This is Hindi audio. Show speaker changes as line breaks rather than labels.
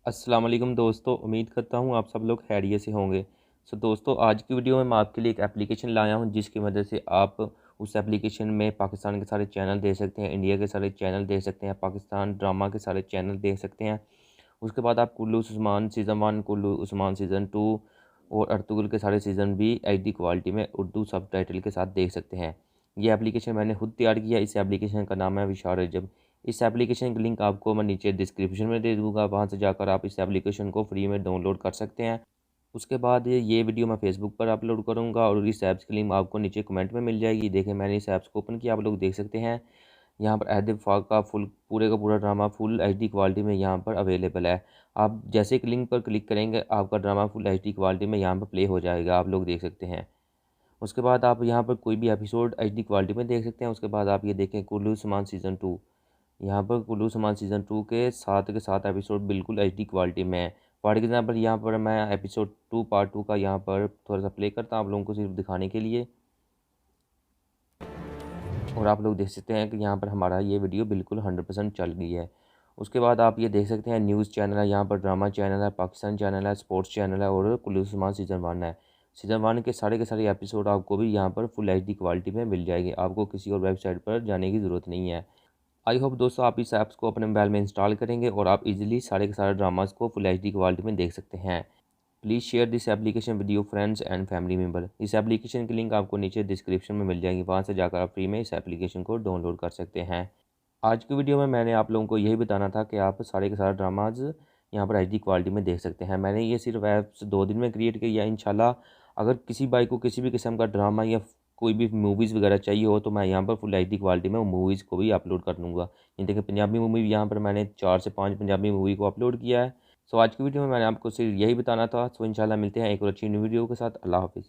अस्सलाम वालेकुम दोस्तों, उम्मीद करता हूँ आप सब लोग खैरियत से होंगे। दोस्तों, आज की वीडियो में मैं आपके लिए एक एप्लीकेशन लाया हूँ जिसकी मदद से आप उस एप्लीकेशन में पाकिस्तान के सारे चैनल देख सकते हैं, इंडिया के सारे चैनल देख सकते हैं, पाकिस्तान ड्रामा के सारे चैनल देख सकते हैं। उसके बाद आप कुल्लू उस्मान सीज़न 1, कुल्लू उस्मान सीज़न 2 और अर्तुगरुल के सारे सीज़न भी एचडी क्वालिटी में उर्दू सबटाइटल के साथ देख सकते हैं। ये एप्लीकेशन मैंने खुद तैयार किया। इस एप्लीकेशन का नाम है विशाल रजब। इस एप्लीकेशन की लिंक आपको मैं नीचे डिस्क्रिप्शन में दे दूँगा, वहाँ से जाकर आप इस एप्लीकेशन को फ्री में डाउनलोड कर सकते हैं। उसके बाद ये वीडियो मैं फेसबुक पर अपलोड करूँगा और इस ऐप्स की लिंक आपको नीचे कमेंट में मिल जाएगी। देखें, मैंने इस ऐप्स को ओपन किया, आप लोग देख सकते हैं। यहाँ पर अहद वफ़ाक का पूरे का पूरा ड्रामा फुल एचडी क्वालिटी में यहाँ पर अवेलेबल है। आप जैसे कि लिंक पर क्लिक करेंगे, आपका ड्रामा फुल एचडी क्वालिटी में यहाँ पर प्ले हो जाएगा, आप लोग देख सकते हैं। उसके बाद आप यहाँ पर कोई भी एपिसोड एचडी क्वालिटी में देख सकते हैं। उसके बाद आप ये देखें कुल्लू उस्मान सीज़न 2, यहाँ पर कुल्लू उस्मान सीज़न 2 के साथ एपिसोड बिल्कुल एचडी क्वालिटी में है। फॉर एग्जाम्पल यहाँ पर मैं एपिसोड 2 पार्ट 2 का यहाँ पर थोड़ा सा प्ले करता हूँ आप लोगों को सिर्फ दिखाने के लिए। और आप लोग देख सकते हैं कि यहाँ पर हमारा ये वीडियो बिल्कुल 100% चल गई है। उसके बाद आप ये देख सकते हैं न्यूज़ चैनल है, यहाँ पर ड्रामा चैनल है, पाकिस्तान चैनल है, स्पोर्ट्स चैनल है और कुल्लू उस्मान सीज़न 1 है। सीज़न 1 के सारे एपिसोड आपको भी यहाँ पर फुल एचडी क्वालिटी में मिल जाएगी। आपको किसी और वेबसाइट पर जाने की ज़रूरत नहीं है। आई होप दोस्तों आप इस ऐप्स को अपने मोबाइल में इंस्टॉल करेंगे और आप इजीली सारे के सारे ड्रामास को फुल एचडी क्वालिटी में देख सकते हैं। Please share this application with your friends and family member. इस एप्लीकेशन की लिंक आपको नीचे डिस्क्रिप्शन में मिल जाएगी, वहाँ से जाकर आप फ्री में इस एप्लीकेशन को डाउनलोड कर सकते हैं। आज की वीडियो में मैंने आप लोगों को यही बताना था कि आप सारे के सारे ड्रामाज यहाँ पर एचडी क्वालिटी में देख सकते हैं। मैंने ये सिर्फ ऐप्स 2 दिन में क्रिएट किया। इंशाल्लाह अगर किसी भाई को किसी भी किस्म का ड्रामा या कोई भी मूवीज़ वगैरह चाहिए हो तो मैं यहाँ पर फुल एचडी क्वालिटी में मूवीज़ को भी अपलोड कर दूँगा। ये देखिए, पंजाबी मूवी यहाँ पर मैंने 4 से 5 पंजाबी मूवी को अपलोड किया है। आज की वीडियो में मैंने आपको सिर्फ यही बताना था। इंशाल्लाह मिलते हैं एक और अच्छी न्यू वीडियो के साथ। अल्लाह हाफिज़।